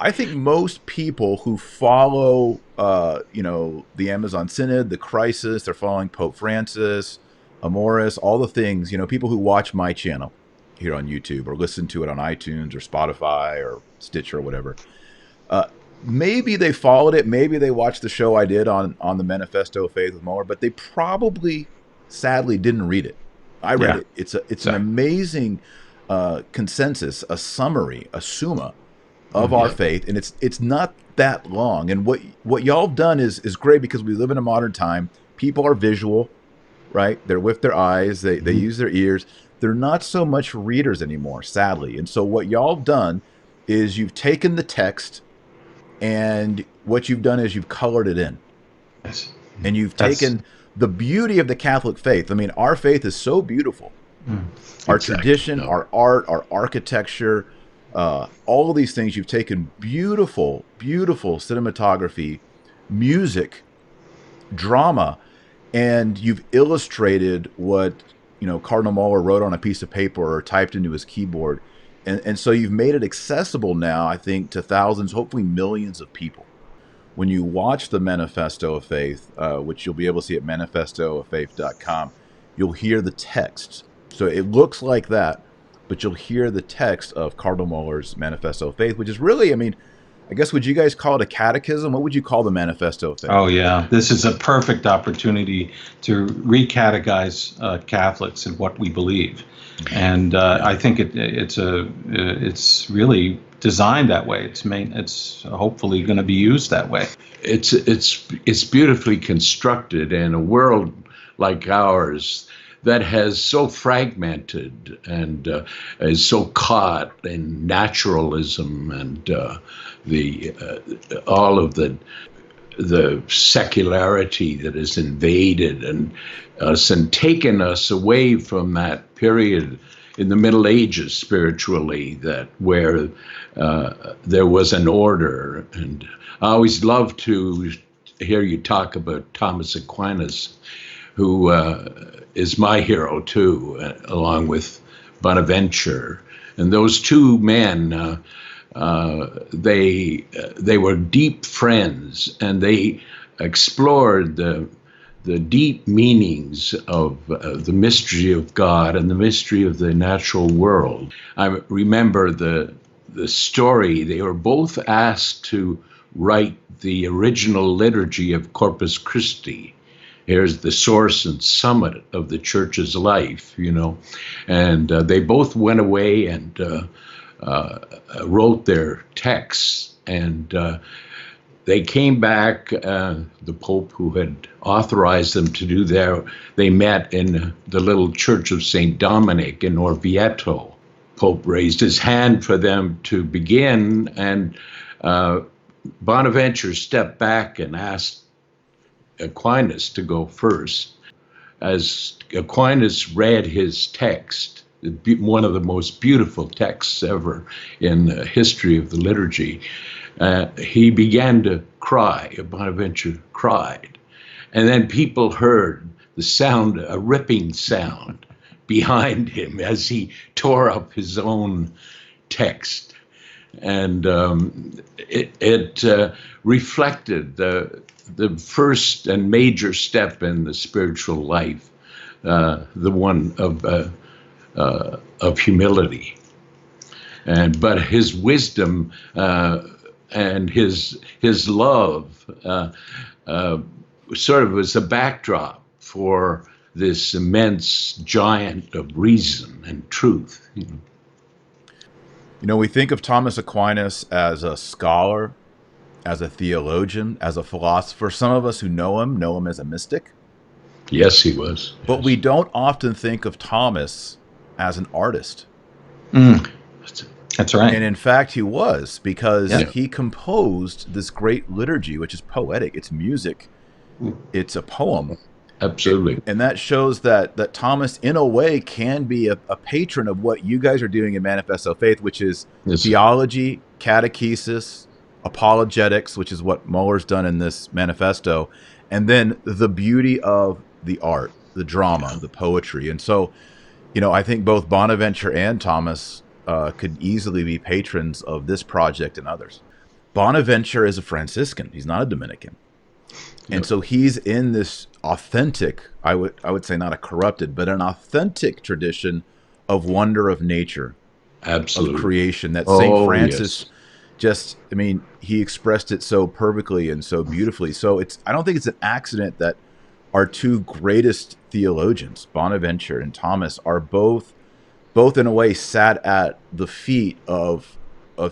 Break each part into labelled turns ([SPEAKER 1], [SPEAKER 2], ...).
[SPEAKER 1] I think most people who follow, the Amazon Synod, the Crisis, they're following Pope Francis, Amoris, all the things, people who watch my channel here on YouTube or listen to it on iTunes or Spotify or Stitcher or whatever. Uh, Maybe they followed it. Maybe they watched the show I did on the Manifesto of Faith with Muller, but they probably, sadly, didn't read it. I read
[SPEAKER 2] Yeah,
[SPEAKER 1] it. It's an
[SPEAKER 2] exactly.
[SPEAKER 1] amazing consensus, a summary, a summa of our
[SPEAKER 2] Mhm.
[SPEAKER 1] faith, and it's not that long. And what y'all have done is great because we live in a modern time. People are visual, right? They're with their eyes. They
[SPEAKER 2] Mhm.
[SPEAKER 1] use their ears. They're not so much readers anymore, sadly. And so what y'all have done is you've taken the text and what you've done is you've colored it in,
[SPEAKER 2] Yes.
[SPEAKER 1] and you've
[SPEAKER 2] That's
[SPEAKER 1] taken the beauty of the Catholic faith. I mean, our faith is so beautiful.
[SPEAKER 2] mm,
[SPEAKER 1] Our
[SPEAKER 2] exactly.
[SPEAKER 1] tradition,
[SPEAKER 2] No.
[SPEAKER 1] our art, our architecture, all of these things, you've taken beautiful, beautiful cinematography, music, drama, and you've illustrated what Cardinal Müller wrote on a piece of paper or typed into his keyboard, and so you've made it accessible now, I think, to thousands, hopefully millions of people. When you watch the Manifesto of Faith, which you'll be able to see at manifestoofaith.com, you'll hear the text. So it looks like that, but you'll hear the text of Cardinal Muller's Manifesto of Faith, which is really, I mean, I guess, would you guys call it a catechism? What would you call the Manifesto of Faith?
[SPEAKER 2] Oh yeah, this is a perfect opportunity to recatechize Catholics in what we believe, and
[SPEAKER 1] Yeah.
[SPEAKER 2] I think it's really designed that way. It's hopefully going to be used that way.
[SPEAKER 3] It's beautifully constructed in a world like ours that has so fragmented and is so caught in naturalism and the all of the secularity that has invaded and us and taken us away from that period in the Middle Ages spiritually, that where there was an order. And I always love to hear you talk about Thomas Aquinas, who is my hero too, along with Bonaventure. And those two men, they were deep friends, and they explored the deep meanings of the mystery of God and the mystery of the natural world. I remember the story. They were both asked to write the original liturgy of Corpus Christi. Here's the source and summit of the church's life, and they both went away and wrote their texts, and they came back. The Pope who had authorized them to do they met in the little church of St. Dominic in Orvieto. Pope raised his hand for them to begin, and Bonaventure stepped back and asked Aquinas to go first. As Aquinas read his text, one of the most beautiful texts ever in the history of the liturgy, he began to cry. Bonaventure cried. And then people heard the sound, a ripping sound behind him as he tore up his own text. And it reflected the first and major step in the spiritual life, the one of humility. But his wisdom and his love sort of was a backdrop for this immense giant of reason and truth.
[SPEAKER 1] We think of Thomas Aquinas as a scholar, as a theologian, as a philosopher. Some of us who know him as a mystic.
[SPEAKER 3] Yes, he was.
[SPEAKER 1] But we
[SPEAKER 3] Yes.
[SPEAKER 1] don't often think of Thomas as an artist.
[SPEAKER 2] Mm, that's right.
[SPEAKER 1] And in fact, he was, because
[SPEAKER 2] Yeah.
[SPEAKER 1] he composed this great liturgy, which is poetic. It's music. It's a poem.
[SPEAKER 3] Absolutely.
[SPEAKER 1] And that shows that Thomas, in a way, can be a patron of what you guys are doing in Manifesto of Faith, which is
[SPEAKER 3] Yes.
[SPEAKER 1] theology, catechesis, apologetics, which is what Muller's done in this manifesto, and then the beauty of the art, the drama, the poetry. And so, I think both Bonaventure and Thomas could easily be patrons of this project and others. Bonaventure is a Franciscan. He's not a Dominican. And so he's in this authentic, I would say not a corrupted, but an authentic tradition of wonder of nature,
[SPEAKER 3] Absolutely.
[SPEAKER 1] of creation that St. Francis
[SPEAKER 3] Yes.
[SPEAKER 1] just, I mean, he expressed it so perfectly and so beautifully. So I don't think it's an accident that our two greatest theologians, Bonaventure and Thomas, are both in a way sat at the feet of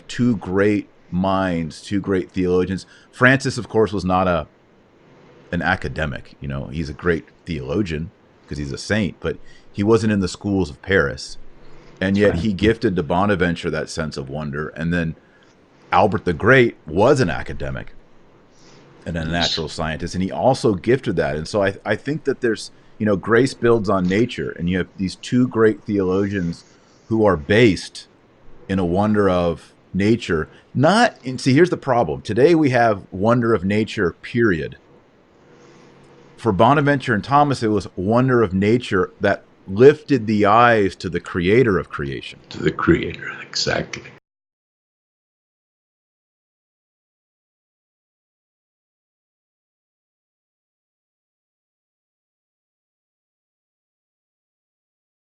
[SPEAKER 1] two great minds, two great theologians. Francis, of course, was not an academic. You know, he's a great theologian because he's a saint, but he wasn't in the schools of Paris. And yet he gifted to Bonaventure that sense of wonder. And then Albert the Great was an academic and a natural scientist, and he also gifted that. And so I think that there's, you know, grace builds on nature, and you have these two great theologians who are based in a wonder of nature. And see, here's the problem. Today we have wonder of nature, period. For Bonaventure and Thomas, it was wonder of nature that lifted the eyes to the creator of creation.
[SPEAKER 3] To the Creator, exactly.